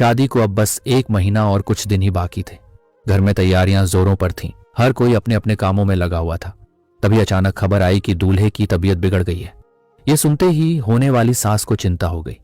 शादी को अब बस 1 महीना और कुछ दिन ही बाकी थे। घर में तैयारियां जोरों पर थीं। हर कोई अपने अपने कामों में लगा हुआ था। तभी अचानक खबर आई कि दूल्हे की तबीयत बिगड़ गई है। यह सुनते ही होने वाली सास को चिंता हो गई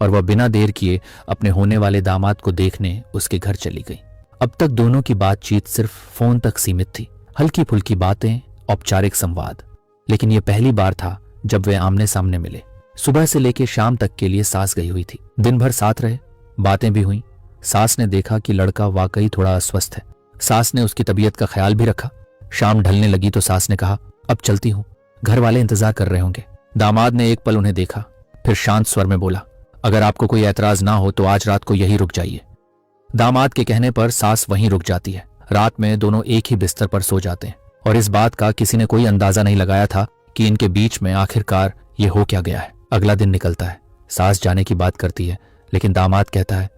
और वह बिना देर किए अपने होने वाले दामाद को देखने उसके घर चली गई। अब तक दोनों की बातचीत सिर्फ फोन तक सीमित थी, हल्की फुल्की बातें, औपचारिक संवाद। लेकिन यह पहली बार था जब वे आमने सामने मिले। सुबह से लेकर शाम तक के लिए सास गई हुई थी। दिन भर साथ रहे, बातें भी हुई। सास ने देखा कि लड़का वाकई थोड़ा अस्वस्थ है। सास ने उसकी तबीयत का ख्याल भी रखा। शाम ढलने लगी तो सास ने कहा, अब चलती हूं, घर वाले इंतजार कर रहे होंगे। दामाद ने एक पल उन्हें देखा, फिर शांत स्वर में बोला, अगर आपको कोई ऐतराज ना हो तो आज रात को यहीं रुक जाइए। दामाद के कहने पर सास वहीं रुक जाती है। रात में दोनों एक ही बिस्तर पर सो जाते हैं और इस बात का किसी ने कोई अंदाजा नहीं लगाया था कि इनके बीच में आखिरकार ये हो क्या गया है। अगला दिन निकलता है। सास जाने की बात करती है लेकिन दामाद कहता है,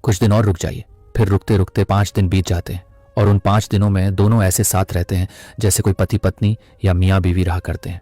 कुछ दिन और रुक जाइए। फिर रुकते रुकते 5 दिन बीत जाते हैं और उन 5 दिनों में दोनों ऐसे साथ रहते हैं जैसे कोई पति पत्नी या मियाँ बीवी रहा करते हैं।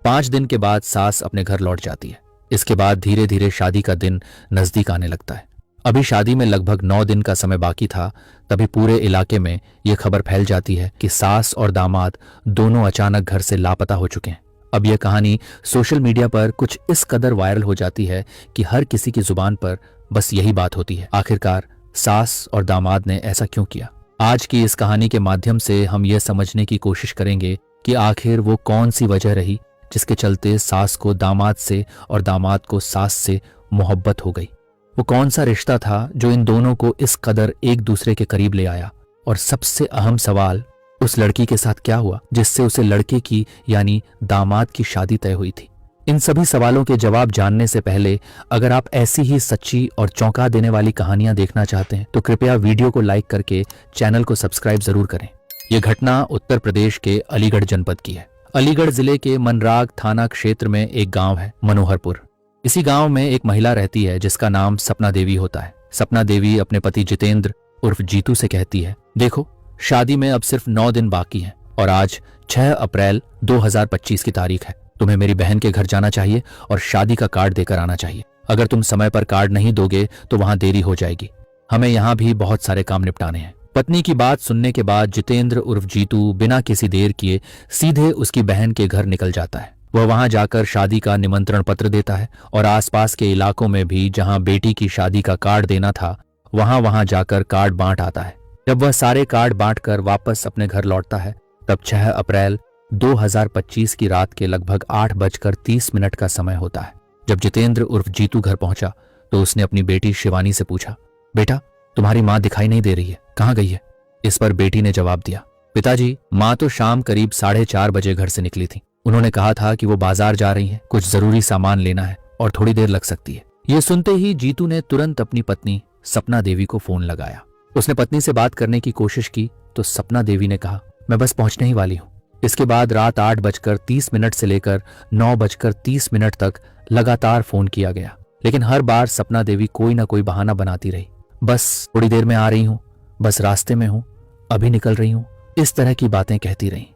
5 दिन के बाद सास अपने घर लौट जाती है। इसके बाद धीरे धीरे शादी का दिन नजदीक आने लगता है। अभी शादी में लगभग 9 दिन का समय बाकी था। तभी पूरे इलाके में यह खबर फैल जाती है कि सास और दामाद दोनों अचानक घर से लापता हो चुके हैं। अब यह कहानी सोशल मीडिया पर कुछ इस कदर वायरल हो जाती है कि हर किसी की जुबान पर बस यही बात होती है, आखिरकार सास और दामाद ने ऐसा क्यों किया। आज की इस कहानी के माध्यम से हम यह समझने की कोशिश करेंगे कि आखिर वो कौन सी वजह रही जिसके चलते सास को दामाद से और दामाद को सास से मोहब्बत हो गई। वो कौन सा रिश्ता था जो इन दोनों को इस कदर एक दूसरे के करीब ले आया। और सबसे अहम सवाल, उस लड़की के साथ क्या हुआ जिससे उसे लड़के की यानी दामाद की शादी तय हुई थी। इन सभी सवालों के जवाब जानने से पहले अगर आप ऐसी ही सच्ची और चौंका देने वाली कहानियां देखना चाहते हैं तो कृपया वीडियो को लाइक करके चैनल को सब्सक्राइब जरूर करें। यह घटना उत्तर प्रदेश के अलीगढ़ जनपद की है। अलीगढ़ जिले के मनराग थाना क्षेत्र में एक गांव है, मनोहरपुर। इसी गांव में एक महिला रहती है जिसका नाम सपना देवी होता है। सपना देवी अपने पति जितेंद्र उर्फ जीतू से कहती है, देखो शादी में अब सिर्फ 9 दिन बाकी हैं और आज 6 अप्रैल 2025 की तारीख है। तुम्हें मेरी बहन के घर जाना चाहिए और शादी का कार्ड देकर आना चाहिए। अगर तुम समय पर कार्ड नहीं दोगे तो वहां देरी हो जाएगी। हमें यहाँ भी बहुत सारे काम निपटाने हैं। पत्नी की बात सुनने के बाद जितेंद्र उर्फ जीतू बिना किसी देर किए सीधे उसकी बहन के घर निकल जाता है। वह वहां जाकर शादी का निमंत्रण पत्र देता है और आसपास के इलाकों में भी जहां बेटी की शादी का कार्ड देना था वहां जाकर कार्ड बांट आता है। जब वह सारे कार्ड बांटकर वापस अपने घर लौटता है तब 6 अप्रैल 2025 की रात के लगभग 8:30 का समय होता है। जब जितेंद्र उर्फ जीतू घर पहुंचा तो उसने अपनी बेटी शिवानी से पूछा, बेटा तुम्हारी माँ दिखाई नहीं दे रही है, कहाँ गई है? इस पर बेटी ने जवाब दिया, पिताजी माँ तो शाम करीब 4:30 बजे घर से निकली थी। उन्होंने कहा था कि वो बाजार जा रही हैं, कुछ जरूरी सामान लेना है और थोड़ी देर लग सकती है। ये सुनते ही जीतू ने तुरंत अपनी पत्नी सपना देवी को फोन लगाया। उसने पत्नी से बात करने की कोशिश की तो सपना देवी ने कहा, मैं बस पहुंचने ही वाली हूँ। इसके बाद रात 8:30 से लेकर 9:30 तक लगातार फोन किया गया, लेकिन हर बार सपना देवी कोई ना कोई बहाना बनाती रही। बस थोड़ी देर में आ रही हूँ, बस रास्ते में हूँ, अभी निकल रही हूँ, इस तरह की बातें कहती रही।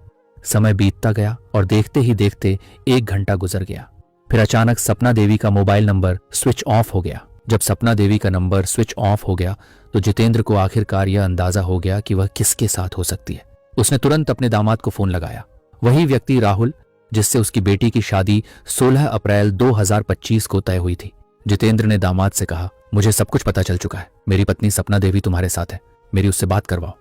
समय बीतता गया और देखते ही देखते 1 घंटा गुजर गया। फिर अचानक सपना देवी का मोबाइल नंबर स्विच ऑफ हो गया। जब सपना देवी का नंबर स्विच ऑफ हो गया तो जितेंद्र को आखिरकार यह अंदाजा हो गया कि वह किसके साथ हो सकती है। उसने तुरंत अपने दामाद को फोन लगाया, वही व्यक्ति राहुल जिससे उसकी बेटी की शादी 16 अप्रैल 2025 को तय हुई थी। जितेंद्र ने दामाद से कहा, मुझे सब कुछ पता चल चुका है, मेरी पत्नी सपना देवी तुम्हारे साथ है, मेरी उससे बात करवाओ।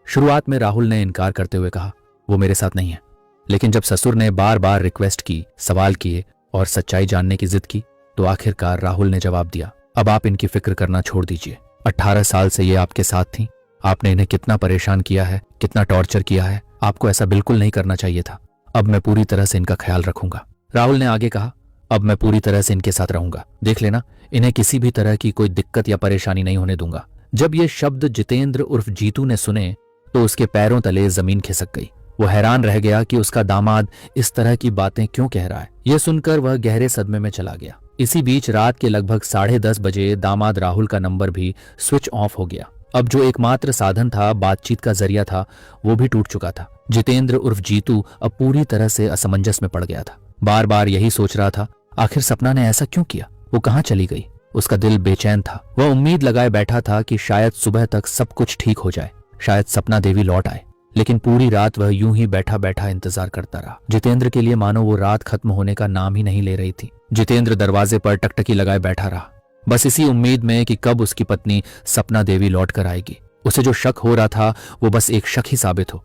शुरुआत में राहुल ने इनकार करते हुए कहा, वो मेरे साथ नहीं है। लेकिन जब ससुर ने बार बार रिक्वेस्ट की, सवाल किए और सच्चाई जानने की जिद की तो आखिरकार राहुल ने जवाब दिया, अब आप इनकी फिक्र करना छोड़ दीजिए। 18 साल से ये आपके साथ थी, आपने इन्हें कितना परेशान किया है, कितना टॉर्चर किया है, आपको ऐसा बिल्कुल नहीं करना चाहिए था। अब मैं पूरी तरह से इनका ख्याल रखूंगा। राहुल ने आगे कहा, अब मैं पूरी तरह से इनके साथ रहूंगा, देख लेना, इन्हें किसी भी तरह की कोई दिक्कत या परेशानी नहीं होने दूंगा। जब ये शब्द जितेंद्र उर्फ जीतू ने सुने तो उसके पैरों तले जमीन खिसक गई। वो हैरान रह गया कि उसका दामाद इस तरह की बातें क्यों कह रहा है। यह सुनकर वह गहरे सदमे में चला गया। इसी बीच रात के लगभग 10:30 बजे दामाद राहुल का नंबर भी स्विच ऑफ हो गया। अब जो एकमात्र साधन था, बातचीत का जरिया था, वो भी टूट चुका था। जितेंद्र उर्फ जीतू अब पूरी तरह से असमंजस में पड़ गया था। बार बार यही सोच रहा था, आखिर सपना ने ऐसा क्यों किया, वो कहाँ चली गई, उसका दिल बेचैन था। वह उम्मीद लगाए बैठा था कि शायद सुबह तक सब कुछ ठीक हो जाए, शायद सपना देवी लौट आए। लेकिन पूरी रात वह यूं ही बैठा बैठा इंतजार करता रहा। जितेंद्र के लिए मानो वो रात खत्म होने का नाम ही नहीं ले रही थी। जितेंद्र दरवाजे पर टकटकी लगाए बैठा रहा, बस इसी उम्मीद में कि कब उसकी पत्नी सपना देवी लौट कर आएगी। उसे जो शक हो रहा था वो बस एक शक ही साबित हो,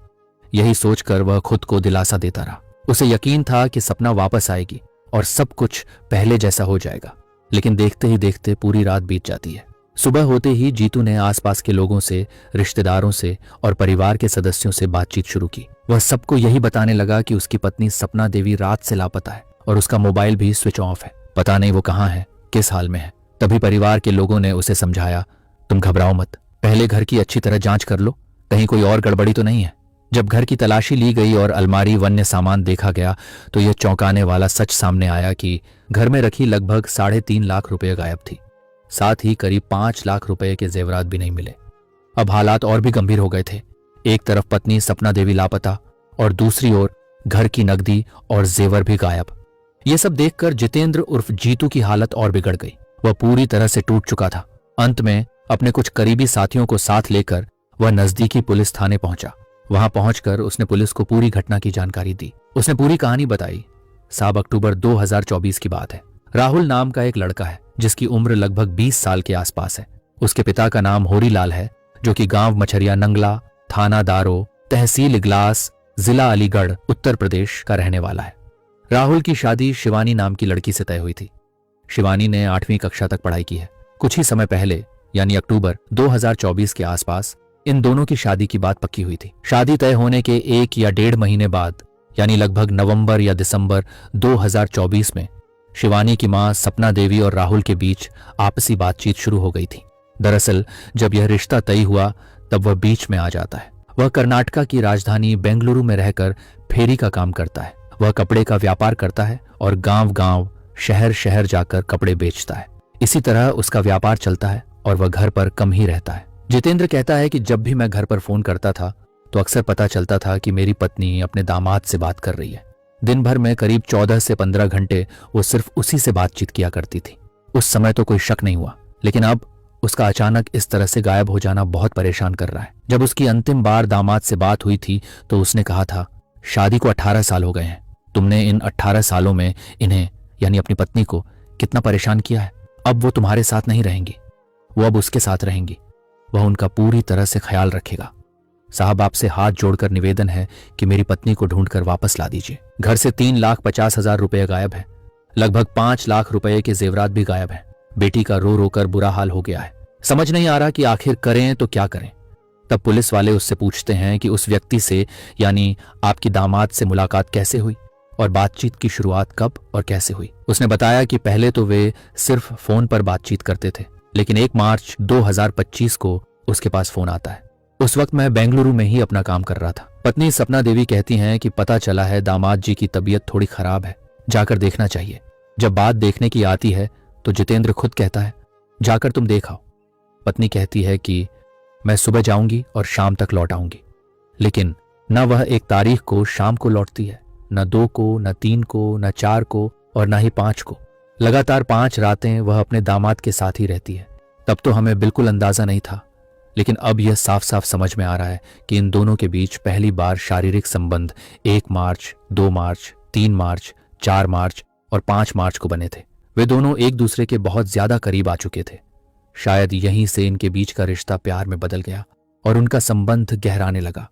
यही सोचकर वह खुद को दिलासा देता रहा। उसे यकीन था कि सपना वापस आएगी और सब कुछ पहले जैसा हो जाएगा। लेकिन देखते ही देखते पूरी रात बीत जाती है। सुबह होते ही जीतू ने आसपास के लोगों से, रिश्तेदारों से और परिवार के सदस्यों से बातचीत शुरू की। वह सबको यही बताने लगा कि उसकी पत्नी सपना देवी रात से लापता है और उसका मोबाइल भी स्विच ऑफ है। पता नहीं वो कहाँ है, किस हाल में है। तभी परिवार के लोगों ने उसे समझाया, तुम घबराओ मत, पहले घर की अच्छी तरह जांच कर लो, कहीं कोई और गड़बड़ी तो नहीं है। जब घर की तलाशी ली गई और अलमारी वन्य सामान देखा गया तो यह चौंकाने वाला सच सामने आया कि घर में रखी लगभग 3.5 लाख रुपए गायब थी। साथ ही करीब 5 लाख रुपए के जेवरात भी नहीं मिले। अब हालात और भी गंभीर हो गए थे। एक तरफ पत्नी सपना देवी लापता और दूसरी ओर घर की नकदी और जेवर भी गायब। ये सब देखकर जितेंद्र उर्फ जीतू की हालत और बिगड़ गई। वह पूरी तरह से टूट चुका था। अंत में अपने कुछ करीबी साथियों को साथ लेकर वह नजदीकी पुलिस थाने पहुंचा। वहां पहुंचकर उसने पुलिस को पूरी घटना की जानकारी दी। उसने पूरी कहानी बताई। साब अक्टूबर 2024 की बात है। राहुल नाम का एक लड़का है जिसकी उम्र लगभग 20 साल के आसपास है। उसके पिता का नाम होरीलाल है, जो कि गांव मछरिया नंगला, थाना दारो, तहसील इगलास, जिला अलीगढ़, उत्तर प्रदेश का रहने वाला है। राहुल की शादी शिवानी नाम की लड़की से तय हुई थी। शिवानी ने 8वीं कक्षा तक पढ़ाई की है। कुछ ही समय पहले यानी अक्टूबर 2024 के आसपास इन दोनों की शादी की बात पक्की हुई थी। शादी तय होने के 1 या 1.5 महीने बाद यानी लगभग नवंबर या दिसंबर 2024 में शिवानी की मां सपना देवी और राहुल के बीच आपसी बातचीत शुरू हो गई थी। दरअसल जब यह रिश्ता तय हुआ तब वह बीच में आ जाता है। वह कर्नाटका की राजधानी बेंगलुरु में रहकर फेरी का काम करता है। वह कपड़े का व्यापार करता है और गांव-गांव, शहर-शहर जाकर कपड़े बेचता है। इसी तरह उसका व्यापार चलता है और वह घर पर कम ही रहता है। जितेंद्र कहता है कि जब भी मैं घर पर फोन करता था तो अक्सर पता चलता था कि मेरी पत्नी अपने दामाद से बात कर रही है। दिन भर में करीब 14 से 15 घंटे वो सिर्फ उसी से बातचीत किया करती थी। उस समय तो कोई शक नहीं हुआ, लेकिन अब उसका अचानक इस तरह से गायब हो जाना बहुत परेशान कर रहा है। जब उसकी अंतिम बार दामाद से बात हुई थी तो उसने कहा था, शादी को 18 साल हो गए हैं। तुमने इन 18 सालों में इन्हें यानी अपनी पत्नी को कितना परेशान किया है। अब वो तुम्हारे साथ नहीं रहेंगी, वो अब उसके साथ रहेंगी। वह उनका पूरी तरह से ख्याल रखेगा। साहब, आपसे हाथ जोड़कर निवेदन है कि मेरी पत्नी को ढूंढकर वापस ला दीजिए। घर से 3,50,000 रुपये गायब है। लगभग 5 लाख रुपए के जेवरात भी गायब है। बेटी का रो रो कर बुरा हाल हो गया है। समझ नहीं आ रहा कि आखिर करें तो क्या करें। तब पुलिस वाले उससे पूछते हैं कि उस व्यक्ति से यानी आपकी दामाद से मुलाकात कैसे हुई और बातचीत की शुरुआत कब और कैसे हुई। उसने बताया कि पहले तो वे सिर्फ फोन पर बातचीत करते थे, लेकिन 1 मार्च 2025 को उसके पास फोन आता है। उस वक्त मैं बेंगलुरु में ही अपना काम कर रहा था। पत्नी सपना देवी कहती हैं कि पता चला है दामाद जी की तबीयत थोड़ी खराब है, जाकर देखना चाहिए। जब बात देखने की आती है तो जितेंद्र खुद कहता है, जाकर तुम देख आओ। पत्नी कहती है कि मैं सुबह जाऊंगी और शाम तक लौट आऊंगी। लेकिन न वह 1 तारीख को शाम को लौटती है, न 2 को, न 3 को, न 4 को और न ही 5 को। लगातार 5 रातें वह अपने दामाद के साथ ही रहती है। तब तो हमें बिल्कुल अंदाजा नहीं था, लेकिन अब यह साफ साफ समझ में आ रहा है कि इन दोनों के बीच पहली बार शारीरिक संबंध 1 मार्च, 2 मार्च, 3 मार्च, 4 मार्च और 5 मार्च को बने थे। वे दोनों एक दूसरे के बहुत ज्यादा करीब आ चुके थे। शायद यहीं से इनके बीच का रिश्ता प्यार में बदल गया और उनका संबंध गहराने लगा।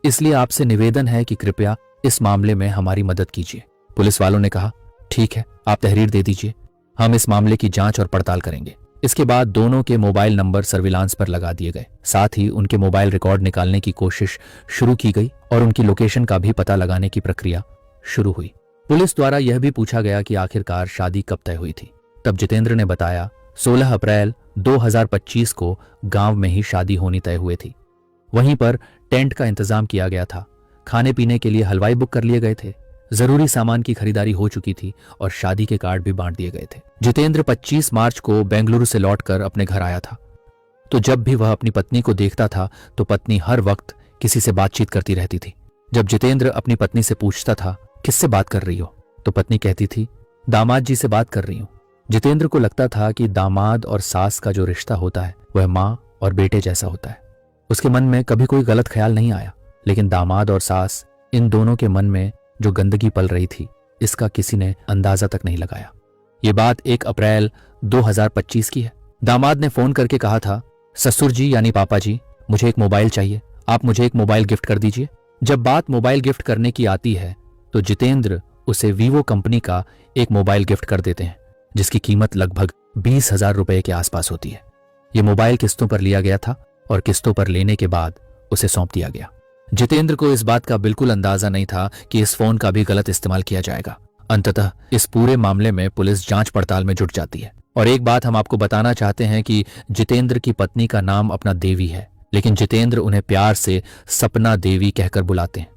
इसलिए आपसे निवेदन है कि कृपया इस मामले में हमारी मदद कीजिए। पुलिस वालों ने कहा, ठीक है, आप तहरीर दे दीजिए, हम इस मामले की जांच और पड़ताल करेंगे। इसके बाद दोनों के मोबाइल नंबर सर्विलांस पर लगा दिए गए। साथ ही उनके मोबाइल रिकॉर्ड निकालने की कोशिश शुरू की गई और उनकी लोकेशन का भी पता लगाने की प्रक्रिया शुरू हुई। पुलिस द्वारा यह भी पूछा गया कि आखिरकार शादी कब तय हुई थी। तब जितेंद्र ने बताया, 16 अप्रैल 2025 को गांव में ही शादी होनी तय हुई थी। वहीं पर टेंट का इंतजाम किया गया था। खाने पीने के लिए हलवाई बुक कर लिए गए थे। जरूरी सामान की खरीदारी हो चुकी थी और शादी के कार्ड भी बांट दिए गए थे। जितेंद्र 25 मार्च को बेंगलुरु से लौटकर अपने घर आया था। तो जब भी वह अपनी पत्नी को देखता था तो पत्नी हर वक्त किसी से बातचीत करती रहती थी। जब जितेंद्र अपनी पत्नी से पूछता था, किससे बात कर रही हो, तो पत्नी कहती थी, दामाद जी से बात कर रही हूं। जितेंद्र को लगता था कि दामाद और सास का जो रिश्ता होता है वह माँ और बेटे जैसा होता है। उसके मन में कभी कोई गलत ख्याल नहीं आया, लेकिन दामाद और सास, इन दोनों के मन में जो गंदगी पल रही थी, इसका किसी ने अंदाजा तक नहीं लगाया। ये बात 1 अप्रैल 2025 की है। दामाद ने फोन करके कहा था, ससुर जी यानी पापा जी, मुझे एक मोबाइल चाहिए, आप मुझे एक मोबाइल गिफ्ट कर दीजिए। जब बात मोबाइल गिफ्ट करने की आती है तो जितेंद्र उसे वीवो कंपनी का एक मोबाइल गिफ्ट कर देते हैं, जिसकी कीमत लगभग 20,000 रुपए के आसपास होती है। ये मोबाइल किस्तों पर लिया गया था और किस्तों पर लेने के बाद उसे सौंप दिया गया। जितेंद्र को इस बात का बिल्कुल अंदाजा नहीं था कि इस फोन का भी गलत इस्तेमाल किया जाएगा। अंततः इस पूरे मामले में पुलिस जांच पड़ताल में जुट जाती है। और एक बात हम आपको बताना चाहते हैं कि जितेंद्र की पत्नी का नाम अपना देवी है, लेकिन जितेंद्र उन्हें प्यार से सपना देवी कहकर बुलाते हैं।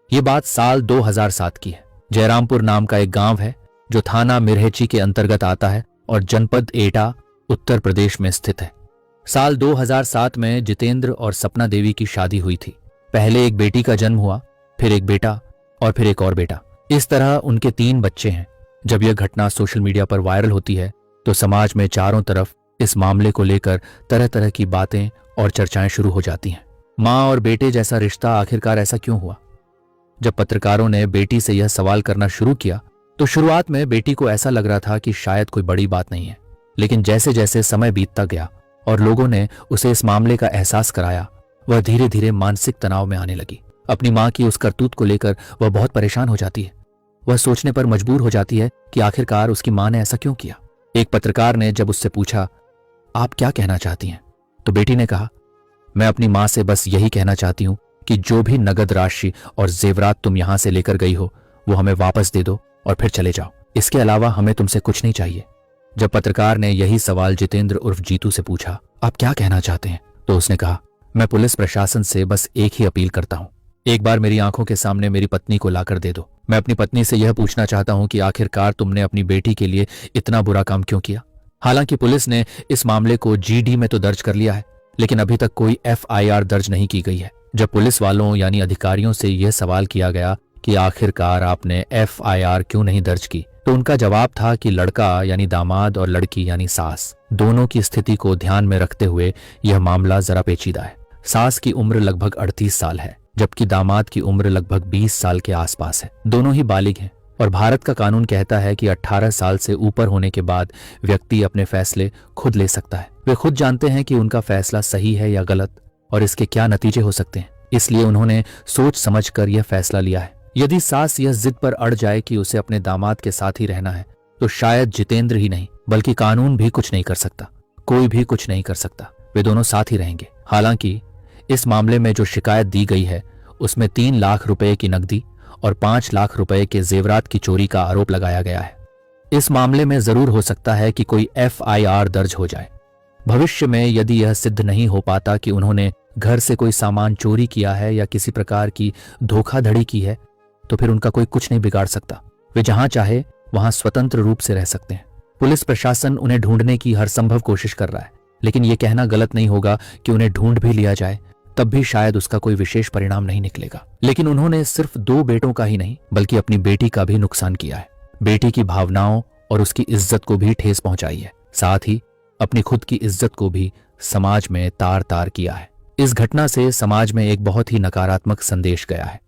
ये बात साल 2007 की है। जयरामपुर नाम का एक गांव है जो थाना मिरहेची के अंतर्गत आता है और जनपद एटा, उत्तर प्रदेश में स्थित है। साल 2007 में जितेंद्र और सपना देवी की शादी हुई थी। पहले एक बेटी का जन्म हुआ, फिर एक बेटा और फिर एक और बेटा। इस तरह उनके 3 बच्चे हैं। जब यह घटना सोशल मीडिया पर वायरल होती है तो समाज में चारों तरफ इस मामले को लेकर तरह तरह की बातें और चर्चाएं शुरू हो जाती हैं। माँ और बेटे जैसा रिश्ता आखिरकार ऐसा क्यों हुआ? जब पत्रकारों ने बेटी से यह सवाल करना शुरू किया तो शुरुआत में बेटी को ऐसा लग रहा था कि शायद कोई बड़ी बात नहीं है, लेकिन जैसे जैसे समय बीतता गया और लोगों ने उसे इस मामले का एहसास कराया, वह धीरे धीरे मानसिक तनाव में आने लगी। अपनी माँ की उस करतूत को लेकर वह बहुत परेशान हो जाती है। वह सोचने पर मजबूर हो जाती है कि आखिरकार उसकी माँ ने ऐसा क्यों किया। एक पत्रकार ने जब उससे पूछा, आप क्या कहना चाहती हैं, तो बेटी ने कहा, मैं अपनी माँ से बस यही कहना चाहती हूँ कि जो भी नगद राशि और जेवरात तुम यहां से लेकर गई हो वो हमें वापस दे दो और फिर चले जाओ। इसके अलावा हमें तुमसे कुछ नहीं चाहिए। जब पत्रकार ने यही सवाल जितेंद्र उर्फ जीतू से पूछा, आप क्या कहना चाहते हैं, तो उसने कहा, मैं पुलिस प्रशासन से बस एक ही अपील करता हूं, एक बार मेरी आंखों के सामने मेरी पत्नी को लाकर दे दो। मैं अपनी पत्नी से यह पूछना चाहता हूं कि आखिरकार तुमने अपनी बेटी के लिए इतना बुरा काम क्यों किया। हालांकि पुलिस ने इस मामले को GD में तो दर्ज कर लिया है, लेकिन अभी तक कोई FIR दर्ज नहीं की गई है। जब पुलिस वालों यानी अधिकारियों से यह सवाल किया गया कि आखिरकार आपने FIR क्यों नहीं दर्ज की, तो उनका जवाब था कि लड़का यानी दामाद और लड़की यानी सास, दोनों की स्थिति को ध्यान में रखते हुए यह मामला जरा पेचीदा है। सास की उम्र लगभग 38 साल है, जबकि दामाद की उम्र लगभग 20 साल के आसपास है। दोनों ही बालिग हैं और भारत का कानून कहता है कि 18 साल से ऊपर होने के बाद व्यक्ति अपने फैसले खुद ले सकता है। वे खुद जानते हैं कि उनका फैसला सही है या गलत और इसके क्या नतीजे हो सकते हैं, इसलिए उन्होंने सोच समझकर यह फैसला लिया है। यदि सास यह जिद पर अड़ जाए कि उसे अपने दामाद के साथ ही रहना है, तो शायद जितेंद्र ही नहीं बल्कि कानून भी कुछ नहीं कर सकता, कोई भी कुछ नहीं कर सकता। वे दोनों साथ ही रहेंगे। हालांकि इस मामले में जो शिकायत दी गई है उसमें 3 लाख रुपए की नकदी और 5 लाख रुपए के जेवरात की चोरी का आरोप लगाया गया है। इस मामले में जरूर हो सकता है कि कोई FIR दर्ज हो जाए। भविष्य में यदि यह सिद्ध नहीं हो पाता कि उन्होंने घर से कोई सामान चोरी किया है या किसी प्रकार की धोखाधड़ी की है, तो फिर उनका कोई कुछ नहीं बिगाड़ सकता। वे जहां चाहे वहां स्वतंत्र रूप से रह सकते हैं। पुलिस प्रशासन उन्हें ढूंढने की हर संभव कोशिश कर रहा है, लेकिन यह कहना गलत नहीं होगा कि उन्हें ढूंढ भी लिया जाए तब भी शायद उसका कोई विशेष परिणाम नहीं निकलेगा। लेकिन उन्होंने सिर्फ 2 बेटों का ही नहीं बल्कि अपनी बेटी का भी नुकसान किया है। बेटी की भावनाओं और उसकी इज्जत को भी ठेस पहुंचाई है, साथ ही अपनी खुद की इज्जत को भी समाज में तार तार किया है। इस घटना से समाज में एक बहुत ही नकारात्मक संदेश गया है।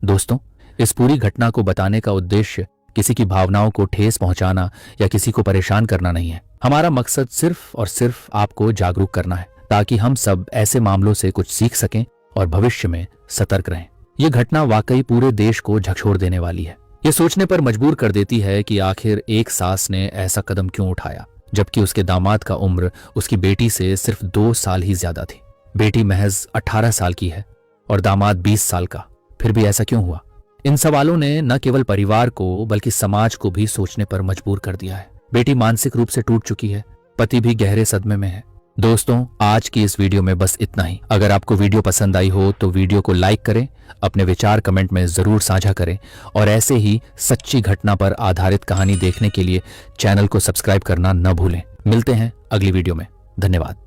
दोस्तों, इस पूरी घटना को बताने का उद्देश्य किसी की भावनाओं को ठेस पहुंचाना या किसी को परेशान करना नहीं है। हमारा मकसद सिर्फ और सिर्फ आपको जागरूक करना है, ताकि हम सब ऐसे मामलों से कुछ सीख सकें और भविष्य में सतर्क रहें। यह घटना वाकई पूरे देश को झकझोर देने वाली है। यह सोचने पर मजबूर कर देती है कि आखिर एक सास ने ऐसा कदम क्यों उठाया, जबकि उसके दामाद का उम्र उसकी बेटी से सिर्फ 2 साल ही ज्यादा थी। बेटी महज 18 साल की है और दामाद 20 साल का। फिर भी ऐसा क्यों हुआ? इन सवालों ने न केवल परिवार को बल्कि समाज को भी सोचने पर मजबूर कर दिया है। बेटी मानसिक रूप से टूट चुकी है, पति भी गहरे सदमे में है। दोस्तों, आज की इस वीडियो में बस इतना ही। अगर आपको वीडियो पसंद आई हो तो वीडियो को लाइक करें, अपने विचार कमेंट में जरूर साझा करें और ऐसे ही सच्ची घटना पर आधारित कहानी देखने के लिए चैनल को सब्सक्राइब करना न भूलें। मिलते हैं अगली वीडियो में। धन्यवाद।